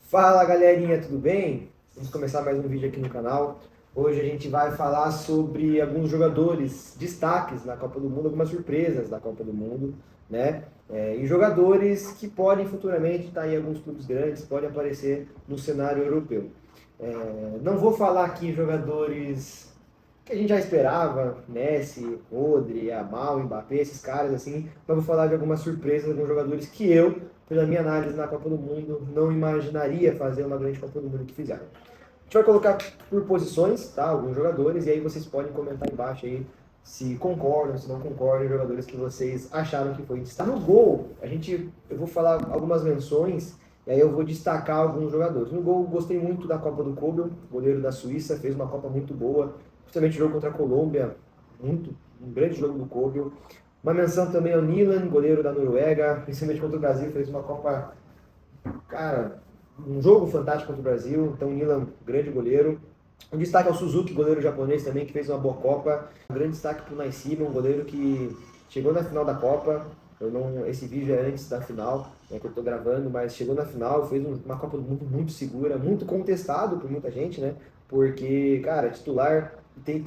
Fala galerinha, tudo bem? Vamos começar mais um vídeo aqui no canal. Hoje a gente vai falar sobre alguns jogadores destaques na Copa do Mundo, algumas surpresas da Copa do Mundo, né? E jogadores que podem futuramente estar em alguns clubes grandes, podem aparecer no cenário europeu. Não vou falar aqui jogadores que a gente já esperava, Messi, Rodri, Yamal, Mbappé, esses caras assim, mas vou falar de algumas surpresas, alguns jogadores que eu, pela minha análise na Copa do Mundo, não imaginaria fazer uma grande Copa do Mundo que fizeram. A gente vai colocar por posições, tá? Alguns jogadores, e aí vocês podem comentar embaixo aí se concordam, se não concordam, jogadores que vocês acharam que foi destaque. No gol, eu vou falar algumas menções, e aí eu vou destacar alguns jogadores. No gol, gostei muito da Copa do Kobel, goleiro da Suíça, fez uma Copa muito boa, principalmente jogo contra a Colômbia, um grande jogo do Kobel. Uma menção também ao Nilan, goleiro da Noruega, principalmente contra o Brasil, fez uma Copa, cara, um jogo fantástico contra o Brasil. Então, Nilan, grande goleiro. Um destaque ao Suzuki, goleiro japonês também, que fez uma boa Copa. Um grande destaque para o Naisima, um goleiro que chegou na final da Copa. Esse vídeo é antes da final, que eu estou gravando, mas chegou na final, fez uma Copa do Mundo muito segura, muito contestado por muita gente, né? Porque, cara, titular tem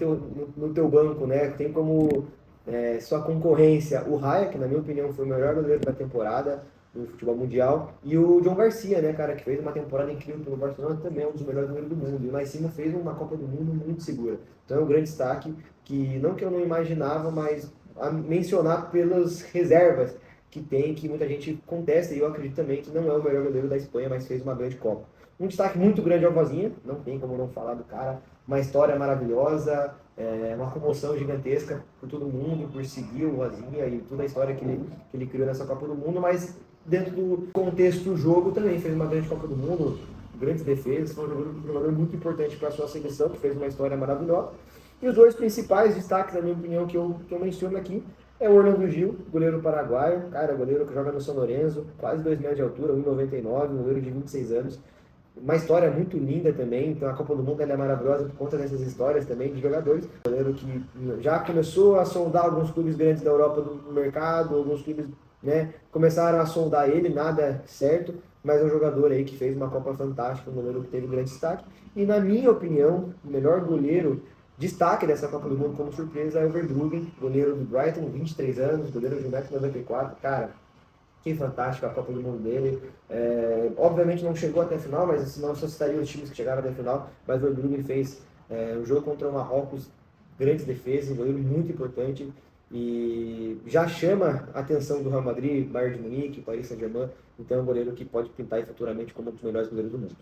no teu banco, né? Tem como sua concorrência o Raya, que na minha opinião foi o melhor goleiro da temporada do futebol mundial, e o John Garcia, né, cara, que fez uma temporada incrível pelo Barcelona, também é um dos melhores goleiros do mundo. E o Naisima fez uma Copa do Mundo muito segura. Então é um grande destaque que não que eu não imaginava, mas a mencionar pelas reservas que tem, que muita gente contesta, e eu acredito também que não é o melhor goleiro da Espanha, mas fez uma grande Copa. Um destaque muito grande ao Vozinha, não tem como não falar do cara, uma história maravilhosa, uma comoção gigantesca por todo mundo, por seguir o Vozinha e toda a história que ele criou nessa Copa do Mundo, mas dentro do contexto do jogo também fez uma grande Copa do Mundo, grandes defesas, foi um jogador muito importante para a sua seleção, que fez uma história maravilhosa. E os dois principais destaques, na minha opinião, que eu menciono aqui, é o Orlando Gil, goleiro paraguaio, cara, goleiro que joga no São Lourenço, quase 2 metros de altura, 1,99, um goleiro de 26 anos. Uma história muito linda também, então a Copa do Mundo ela é maravilhosa por conta dessas histórias também de jogadores. Um goleiro que já começou a sondar alguns clubes grandes da Europa do mercado, alguns clubes, né, começaram a sondar ele, nada certo, mas é um jogador aí que fez uma Copa fantástica, um goleiro que teve grande destaque. E na minha opinião, o melhor goleiro destaque dessa Copa do Mundo como surpresa é o Verbruggen, goleiro do Brighton, 23 anos, goleiro de 1,94 m, cara, que fantástico a Copa do Mundo dele. Obviamente não chegou até a final, mas senão eu só citaria os times que chegaram até a final. Mas o Verbruggen fez um jogo contra o Marrocos, grandes defesas, um goleiro muito importante. E já chama a atenção do Real Madrid, Bayern de Munique, Paris Saint-Germain. Então é um goleiro que pode pintar aí futuramente como um dos melhores goleiros do mundo.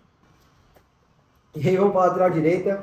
E aí vamos para a lateral direita.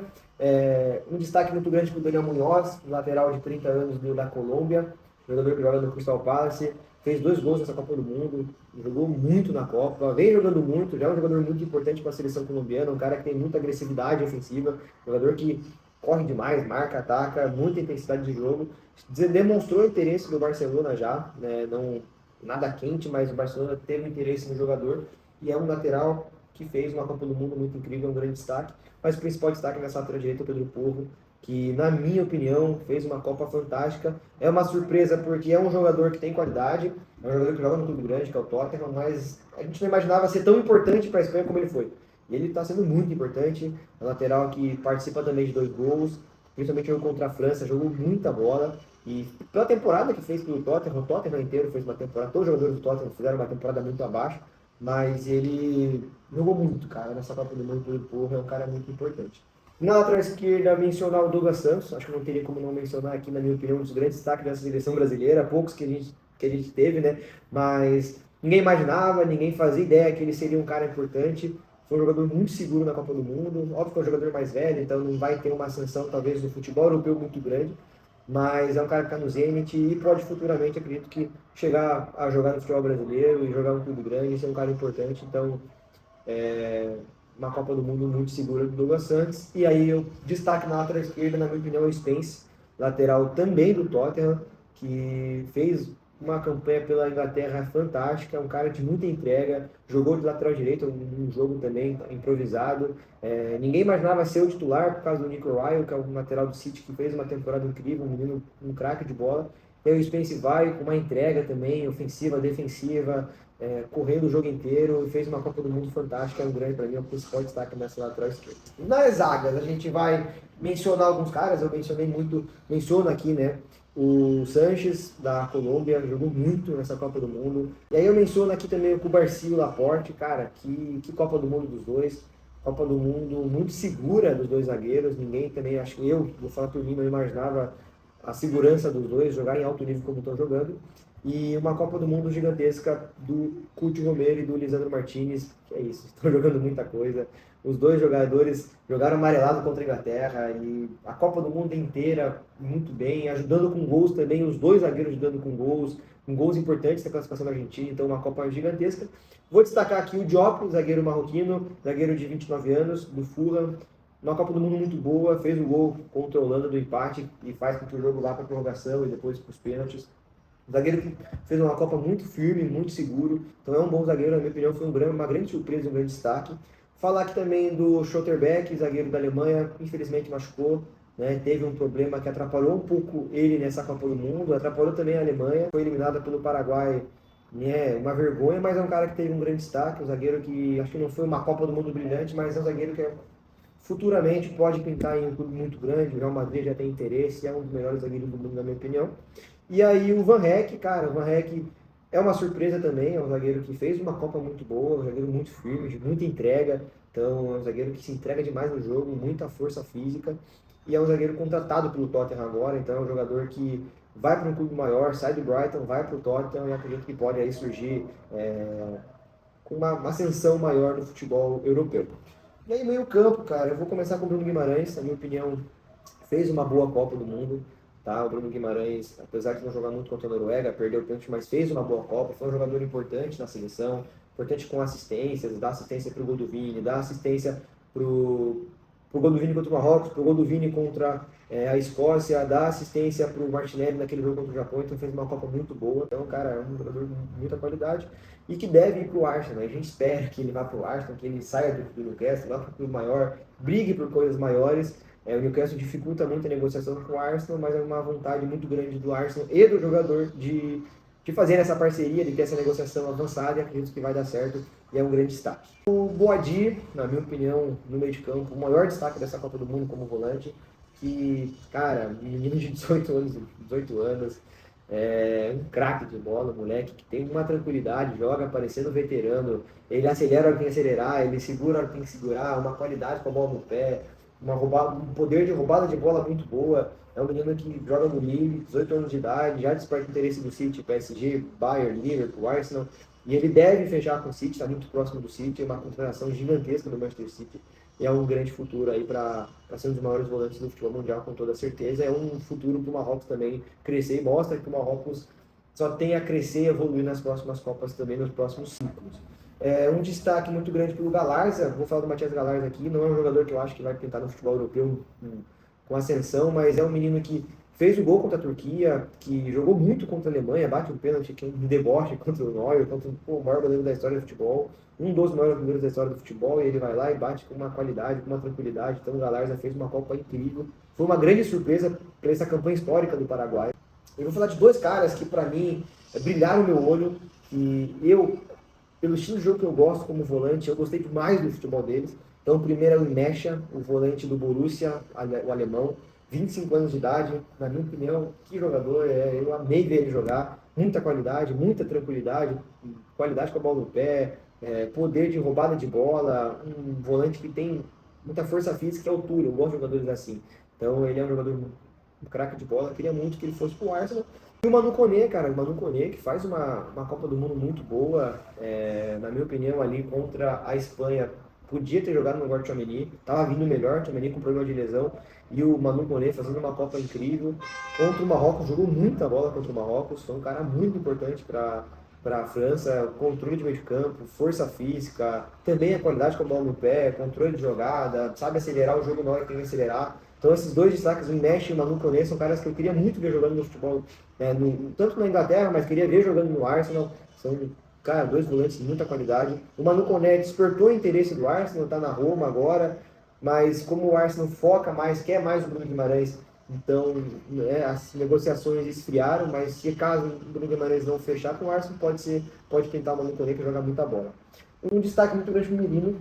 Um destaque muito grande para o Daniel Munhoz, lateral de 30 anos da Colômbia, jogador que joga no Crystal Palace, fez 2 gols nessa Copa do Mundo, jogou muito na Copa, vem jogando muito, já é um jogador muito importante para a seleção colombiana, um cara que tem muita agressividade ofensiva, jogador que corre demais, marca, ataca, muita intensidade de jogo, demonstrou interesse do Barcelona já, né? Não, nada quente, mas o Barcelona teve interesse no jogador, e é um lateral que fez uma Copa do Mundo muito incrível, um grande destaque. Mas o principal destaque nessa lateral direita é o Pedro Porro, que, na minha opinião, fez uma Copa fantástica. É uma surpresa porque é um jogador que tem qualidade, é um jogador que joga no clube grande, que é o Tottenham, mas a gente não imaginava ser tão importante para a Espanha como ele foi. E ele está sendo muito importante, é um lateral que participa também de 2 gols, principalmente jogou contra a França, jogou muita bola. E pela temporada que fez pelo Tottenham, o Tottenham inteiro fez uma temporada, todos os jogadores do Tottenham fizeram uma temporada muito abaixo, mas ele jogou muito, cara, nessa Copa do Mundo pelo Porro, é um cara muito importante. Na lateral esquerda, mencionar o Douglas Santos, acho que não teria como não mencionar aqui, na minha opinião, um dos grandes destaques dessa seleção brasileira, poucos que a gente teve, né, mas ninguém imaginava, ninguém fazia ideia que ele seria um cara importante, foi um jogador muito seguro na Copa do Mundo, óbvio que é um jogador mais velho, então não vai ter uma ascensão, talvez, no futebol europeu muito grande, mas é um cara que está no Zenit e pode futuramente, acredito que, chegar a jogar no futebol brasileiro e jogar um clube grande e ser um cara importante. Então, é uma Copa do Mundo muito segura do Douglas Santos. E aí, eu destaque na lateral esquerda, na minha opinião, é o Spence, lateral também do Tottenham, que fez uma campanha pela Inglaterra fantástica, um cara de muita entrega, jogou de lateral direito, um jogo também improvisado. Ninguém imaginava ser o titular por causa do Nico Ryan, que é um lateral do City que fez uma temporada incrível, um menino, um craque de bola. E aí o Spence vai com uma entrega também, ofensiva, defensiva, correndo o jogo inteiro e fez uma Copa do Mundo fantástica, é um grande para mim, é o principal destaque nessa lateral esquerda. Nas zagas, a gente vai mencionar alguns caras, eu menciono aqui, né, o Sanches, da Colômbia, jogou muito nessa Copa do Mundo. E aí eu menciono aqui também o Cubarsí e o Laporte, cara, que Copa do Mundo dos dois. Copa do Mundo muito segura dos dois zagueiros, ninguém também, acho que eu, vou falar por mim, não imaginava a segurança dos dois, jogar em alto nível como estão jogando. E uma Copa do Mundo gigantesca do Couto Romero e do Lisandro Martinez, que é isso, estão jogando muita coisa. Os dois jogadores jogaram amarelado contra a Inglaterra e a Copa do Mundo inteira muito bem, ajudando com gols também, os dois zagueiros ajudando com gols importantes na classificação da Argentina, então uma Copa gigantesca. Vou destacar aqui o Diop, zagueiro marroquino, zagueiro de 29 anos, do Fulham, uma Copa do Mundo muito boa, fez o gol contra a Holanda do empate e faz com que o jogo vá para a prorrogação e depois para os pênaltis. Um zagueiro que fez uma Copa muito firme, muito seguro, então é um bom zagueiro, na minha opinião, foi uma grande surpresa, um grande destaque. Falar aqui também do Schlotterbeck, zagueiro da Alemanha, infelizmente machucou, né? Teve um problema que atrapalhou um pouco ele nessa Copa do Mundo, atrapalhou também a Alemanha, foi eliminada pelo Paraguai, né? Uma vergonha, mas é um cara que teve um grande destaque, um zagueiro que acho que não foi uma Copa do Mundo brilhante, mas é um zagueiro que futuramente pode pintar em um clube muito grande, o Real Madrid já tem interesse, é um dos melhores zagueiros do mundo, na minha opinião. E aí o Van Heck, cara, o Van Heck é uma surpresa também, é um zagueiro que fez uma Copa muito boa, um zagueiro muito firme, de muita entrega, então é um zagueiro que se entrega demais no jogo, muita força física, e é um zagueiro contratado pelo Tottenham agora, então é um jogador que vai para um clube maior, sai do Brighton, vai para o Tottenham, e acredito que pode aí surgir com uma ascensão maior no futebol europeu. E aí meio campo, cara, eu vou começar com o Bruno Guimarães, na minha opinião, fez uma boa Copa do Mundo, tá? O Bruno Guimarães, apesar de não jogar muito contra a Noruega, perdeu o pênalti, mas fez uma boa Copa, foi um jogador importante na seleção, importante com assistências, dá assistência para o gol do Vini, dá assistência para o gol do Vini contra o Marrocos, para o gol do Vini contra a Escócia, dá assistência para o Martinelli naquele jogo contra o Japão, então fez uma Copa muito boa, então, cara, é um jogador de muita qualidade e que deve ir para o Arsenal, a gente espera que ele vá para o Arsenal, que ele saia do Newcastle, vá para o clube maior, brigue por coisas maiores. O Newcastle dificulta muito a negociação com o Arsenal, mas é uma vontade muito grande do Arsenal e do jogador de fazer essa parceria, de ter essa negociação avançada, e acredito que vai dar certo e é um grande destaque. O Boadi, na minha opinião, no meio de campo, o maior destaque dessa Copa do Mundo como volante, que, cara, menino de 18 anos, um craque de bola, moleque que tem uma tranquilidade, joga parecendo veterano, ele acelera a hora que tem que acelerar, ele segura a hora que tem que segurar, uma qualidade com a bola no pé, um poder de roubada de bola muito boa. É um menino que joga no Lille, 18 anos de idade, já desperta interesse do City, PSG, Bayern, Liverpool, Arsenal, e ele deve fechar com o City, está muito próximo do City, é uma contratação gigantesca do Manchester City, e é um grande futuro aí para ser um dos maiores volantes do futebol mundial, com toda certeza. É um futuro para o Marrocos também crescer e mostra que o Marrocos só tem a crescer e evoluir nas próximas Copas também, nos próximos ciclos. Um destaque muito grande para o Galarza, vou falar do Matias Galarza aqui, não é um jogador que eu acho que vai pintar no futebol europeu com ascensão, mas é um menino que fez o gol contra a Turquia, que jogou muito contra a Alemanha, bate um pênalti que é um deboche contra o Neuer, contra o maior goleiro da história do futebol, um dos maiores goleiros da história do futebol, e ele vai lá e bate com uma qualidade, com uma tranquilidade. Então o Galarza fez uma Copa incrível, foi uma grande surpresa para essa campanha histórica do Paraguai. Eu vou falar de dois caras que para mim brilharam o meu olho, e eu, pelo estilo de jogo que eu gosto como volante, eu gostei demais do futebol deles. Então o primeiro é o Mecha, o volante do Borussia, o alemão, 25 anos de idade, na minha opinião, que jogador, eu amei ver ele jogar, muita qualidade, muita tranquilidade, qualidade com a bola no pé, poder de roubada de bola, um volante que tem muita força física e altura, eu gosto de jogadores assim. Então ele é um jogador, um craque de bola, queria muito que ele fosse pro Arsenal. E o Manu Koné, cara, o Manu Koné, que faz uma Copa do Mundo muito boa, na minha opinião, ali contra a Espanha, podia ter jogado no lugar do Tchouaméni, estava vindo melhor, Tchouaméni com problema de lesão, e o Manu Koné fazendo uma Copa incrível. Contra o Marrocos, jogou muita bola contra o Marrocos, foi um cara muito importante para a França, controle de meio de campo, força física, também a qualidade com a bola no pé, controle de jogada, sabe acelerar o jogo na hora que tem que acelerar. Então esses dois destaques, o Mesh e o Manu Koné, são caras que eu queria muito ver jogando no futebol, tanto na Inglaterra, mas queria ver jogando no Arsenal. São, cara, dois volantes de muita qualidade. O Manu Koné despertou o interesse do Arsenal, está na Roma agora, mas como o Arsenal foca mais, quer mais o Bruno Guimarães, Então, né, as negociações esfriaram, mas se caso o Bruno Guimarães não fechar com o Arsenal, pode tentar o Manu Koné, que joga muita bola. Um destaque muito grande para o Menino,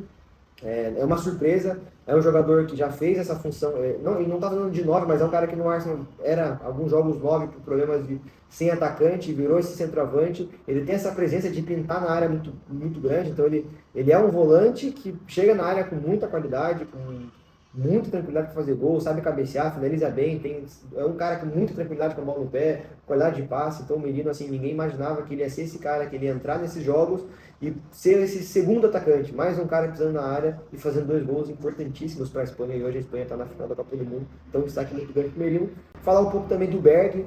é uma surpresa, é um jogador que já fez essa função, não, ele não está falando de 9, mas é um cara que no Arsenal era alguns jogos 9 por problemas de sem atacante, virou esse centroavante, ele tem essa presença de pintar na área muito grande, então ele é um volante que chega na área com muita qualidade, com muita tranquilidade para fazer gol, sabe cabecear, finaliza bem, é um cara com muita tranquilidade com a bola no pé, qualidade de passe, então o Menino, assim, ninguém imaginava que ele ia ser esse cara, que ele ia entrar nesses jogos e ser esse segundo atacante, mais um cara pisando na área e fazendo 2 gols importantíssimos para a Espanha, e hoje a Espanha está na final da Copa do Mundo, então um destaque muito grande para o Merino. Falar um pouco também do Berg,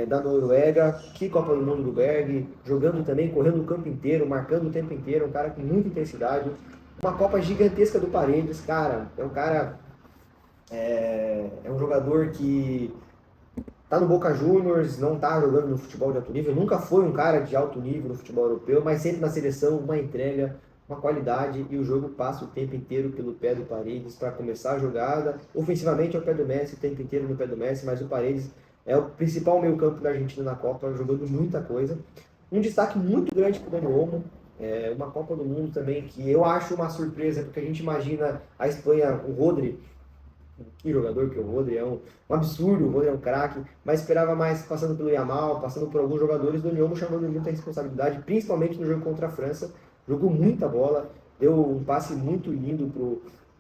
da Noruega, que Copa do Mundo do Berg, jogando também, correndo o campo inteiro, marcando o tempo inteiro, um cara com muita intensidade, uma Copa gigantesca do Paredes, cara, é um jogador que tá no Boca Juniors, não tá jogando no futebol de alto nível, nunca foi um cara de alto nível no futebol europeu, mas sempre na seleção, uma entrega, uma qualidade, e o jogo passa o tempo inteiro pelo pé do Paredes para começar a jogada. Ofensivamente é o pé do Messi, o tempo inteiro no pé do Messi, mas o Paredes é o principal meio-campo da Argentina na Copa, jogando muita coisa. Um destaque muito grande para o Dani Olmo, uma Copa do Mundo também que eu acho uma surpresa, porque a gente imagina a Espanha, o Rodri, que jogador que é o Rodri, um absurdo, o Rodri é um craque, mas esperava mais passando pelo Yamal, passando por alguns jogadores, do Olmo chamando muita responsabilidade, principalmente no jogo contra a França, jogou muita bola, deu um passe muito lindo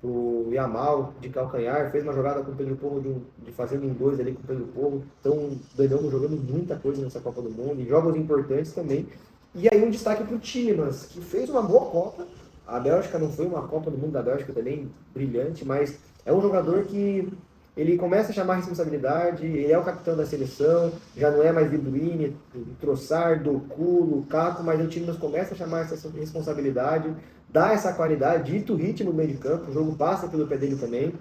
pro Yamal de calcanhar, fez uma jogada com o Pedro Porro de fazendo um 2 ali com o Pedro Porro, então o Dani jogando muita coisa nessa Copa do Mundo, e jogos importantes também. E aí um destaque para o Tielemans, que fez uma boa Copa. A Bélgica não foi uma Copa do Mundo da Bélgica também brilhante, mas é um jogador que ele começa a chamar a responsabilidade, ele é o capitão da seleção, já não é mais De Bruyne, Trossard, Doku, Lukaku, mas o Tielemans começa a chamar essa responsabilidade, dá essa qualidade, dita o ritmo no meio de campo, o jogo passa pelo pé dele também,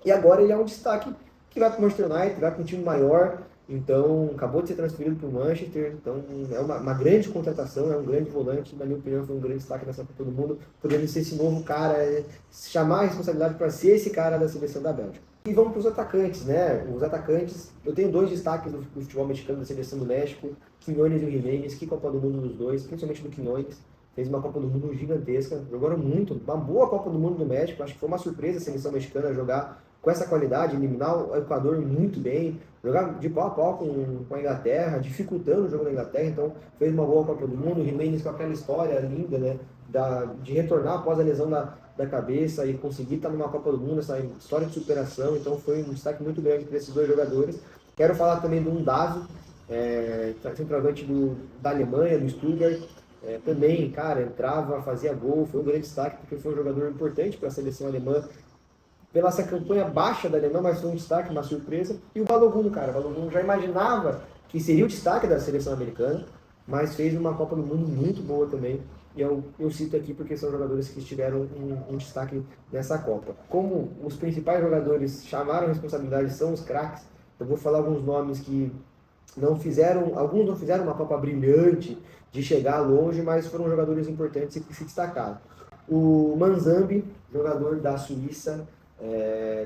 e agora ele é um destaque que vai para o Manchester United, vai para um time maior, então acabou de ser transferido para o Manchester, então é uma grande contratação, é um grande volante, na minha opinião foi um grande destaque nessa Copa do Mundo, podendo ser esse novo cara, chamar a responsabilidade para ser esse cara da seleção da Bélgica. E vamos para os atacantes, né? Os atacantes, eu tenho 2 destaques do futebol mexicano da seleção do México, Quiñones e o Jiménez, que Copa do Mundo dos dois, principalmente do Quiñones, fez uma Copa do Mundo gigantesca, jogaram muito, uma boa Copa do Mundo do México, acho que foi uma surpresa a seleção mexicana jogar com essa qualidade, eliminar o Equador muito bem, jogar de pau a pau com a Inglaterra, dificultando o jogo da Inglaterra, então fez uma boa Copa do Mundo, o Jiménez com aquela história linda, né, de retornar após a lesão da cabeça e conseguir estar numa Copa do Mundo, essa história de superação, então foi um destaque muito grande para esses 2 jogadores. Quero falar também do Undav, centroavante da Alemanha, do Stuttgart, também, cara, entrava, fazia gol, foi um grande destaque porque foi um jogador importante para a seleção alemã, pela essa campanha baixa da Alemanha, mas foi um destaque, uma surpresa. E o Balogun, cara, o Balogun já imaginava que seria o destaque da seleção americana, mas fez uma Copa do Mundo muito boa também. E eu cito aqui porque são jogadores que tiveram um destaque nessa Copa. Como os principais jogadores chamaram a responsabilidade, são os craques, eu vou falar alguns nomes que alguns não fizeram uma Copa brilhante de chegar longe, mas foram jogadores importantes e que se destacaram. O Manzambi, jogador da Suíça,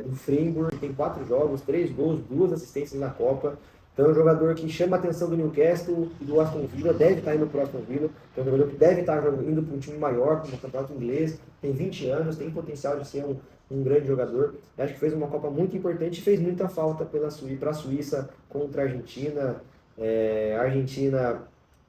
do Freiburg, tem 4 jogos, 3 gols, 2 assistências na Copa. Então é um jogador que chama a atenção do Newcastle e do Aston Villa, deve estar indo para o Aston Villa, é um jogador que deve estar indo para um time maior, para o campeonato inglês, tem 20 anos, tem potencial de ser um grande jogador. Acho que fez uma Copa muito importante e fez muita falta para a Suíça contra a Argentina. A Argentina,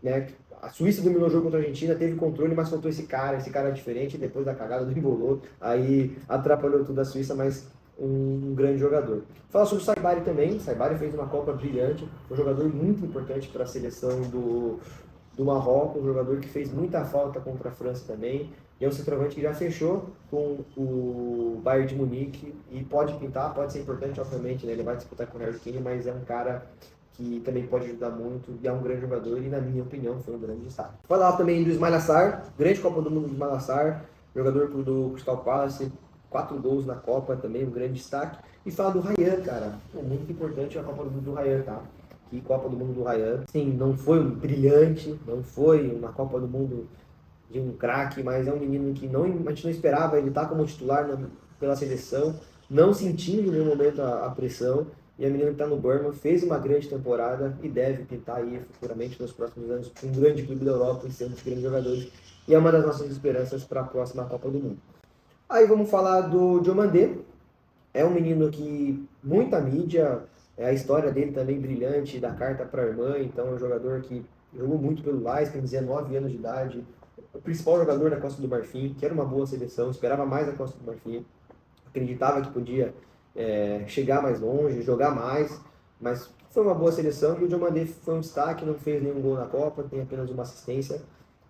né, a Suíça dominou o jogo contra a Argentina, teve controle, mas faltou esse cara diferente, depois da cagada do embolou, aí atrapalhou tudo a Suíça, mas um grande jogador. Fala sobre o Saibari também, o Saibari fez uma Copa brilhante, um jogador muito importante para a seleção do Marrocos, um jogador que fez muita falta contra a França também, e é um centroavante que já fechou com o Bayern de Munique, e pode pintar, pode ser importante, obviamente, né? Ele vai disputar com o Harry Kane, mas é um cara que também pode ajudar muito, e é um grande jogador, e na minha opinião foi um grande destaque. Falar também do Ismail Assar, grande Copa do Mundo do Ismail Assar, jogador do Crystal Palace, 4 gols na Copa também, um grande destaque. E falar do Ryan, cara, muito importante a Copa do Mundo do Ryan, tá? Que Copa do Mundo do Ryan, sim, não foi um brilhante, não foi uma Copa do Mundo de um craque, mas é um menino que a gente não esperava ele estar como titular pela seleção, não sentindo em nenhum momento a pressão, e a menina que está no Bournemouth fez uma grande temporada e deve pintar aí futuramente nos próximos anos um grande clube da Europa e ser um dos grandes jogadores, e é uma das nossas esperanças para a próxima Copa do Mundo. Aí vamos falar do Diomandé. É um menino que muita mídia, a história dele também brilhante, da carta para a irmã, então é um jogador que jogou muito pelo Leicester, tem 19 anos de idade, o principal jogador da Costa do Marfim, que era uma boa seleção, esperava mais a Costa do Marfim, acreditava que podia chegar mais longe, jogar mais, mas foi uma boa seleção e o Diomandé foi um destaque, não fez nenhum gol na Copa, tem apenas uma assistência,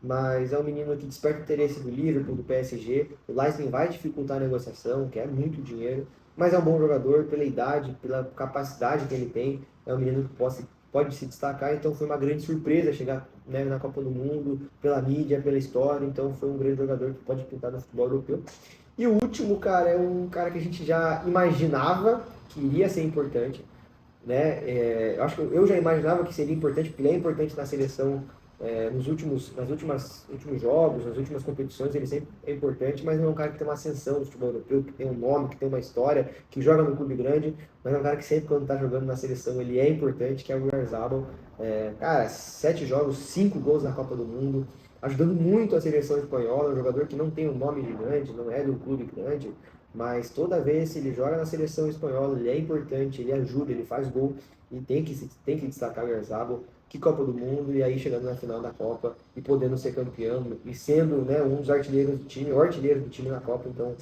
mas é um menino que desperta o interesse do Liverpool, do PSG, o Leicester vai dificultar a negociação, quer muito dinheiro, mas é um bom jogador pela idade, pela capacidade que ele tem, é um menino que pode se destacar, então foi uma grande surpresa chegar, né, na Copa do Mundo, pela mídia, pela história, então foi um grande jogador que pode pintar no futebol europeu. E o último, cara, é um cara que a gente já imaginava que iria ser importante, né? Eu acho que eu já imaginava que seria importante, porque ele é importante na seleção últimos jogos, nas últimas competições, ele sempre é importante, mas não é um cara que tem uma ascensão no futebol europeu, que tem um nome, que tem uma história, que joga no clube grande, mas é um cara que sempre quando está jogando na seleção ele é importante, que é o Oyarzabal. Cara, 7 jogos, 5 gols na Copa do Mundo, ajudando muito a seleção espanhola, um jogador que não tem um nome gigante, não é do clube grande, mas toda vez que ele joga na seleção espanhola, ele é importante, ele ajuda, ele faz gol, e tem que destacar o Oyarzabal. Que Copa do Mundo, e aí chegando na final da Copa e podendo ser campeão e sendo, né, um dos artilheiros do time, o artilheiro do time na Copa, então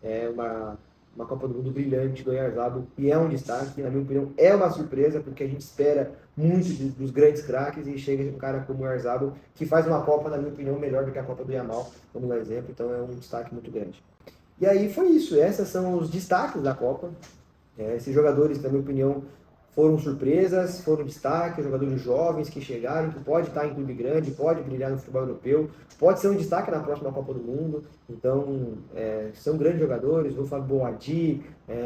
é uma Copa do Mundo brilhante do Oyarzabal e é um destaque, na minha opinião é uma surpresa, porque a gente espera muito dos grandes craques e chega um cara como o Oyarzabal que faz uma Copa, na minha opinião, melhor do que a Copa do Yamal, como um exemplo, então é um destaque muito grande. E aí foi isso, esses são os destaques da Copa. Esses jogadores, na minha opinião, foram surpresas, foram destaques, jogadores jovens que chegaram, que pode estar em clube grande, pode brilhar no futebol europeu, pode ser um destaque na próxima Copa do Mundo. Então, são grandes jogadores, vou falar Boadi,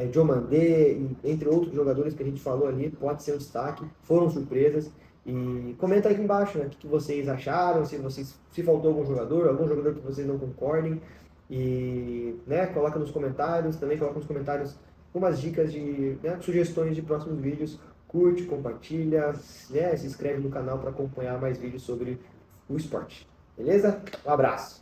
Diomandé, entre outros jogadores que a gente falou ali, pode ser um destaque, foram surpresas. E comenta aí aqui embaixo, né, o que vocês acharam, se faltou algum jogador que vocês não concordem. E, né, coloca nos comentários, também coloca nos comentários umas dicas de, né, sugestões de próximos vídeos. Curte, compartilha, né, se inscreve no canal para acompanhar mais vídeos sobre o esporte. Beleza? Um abraço!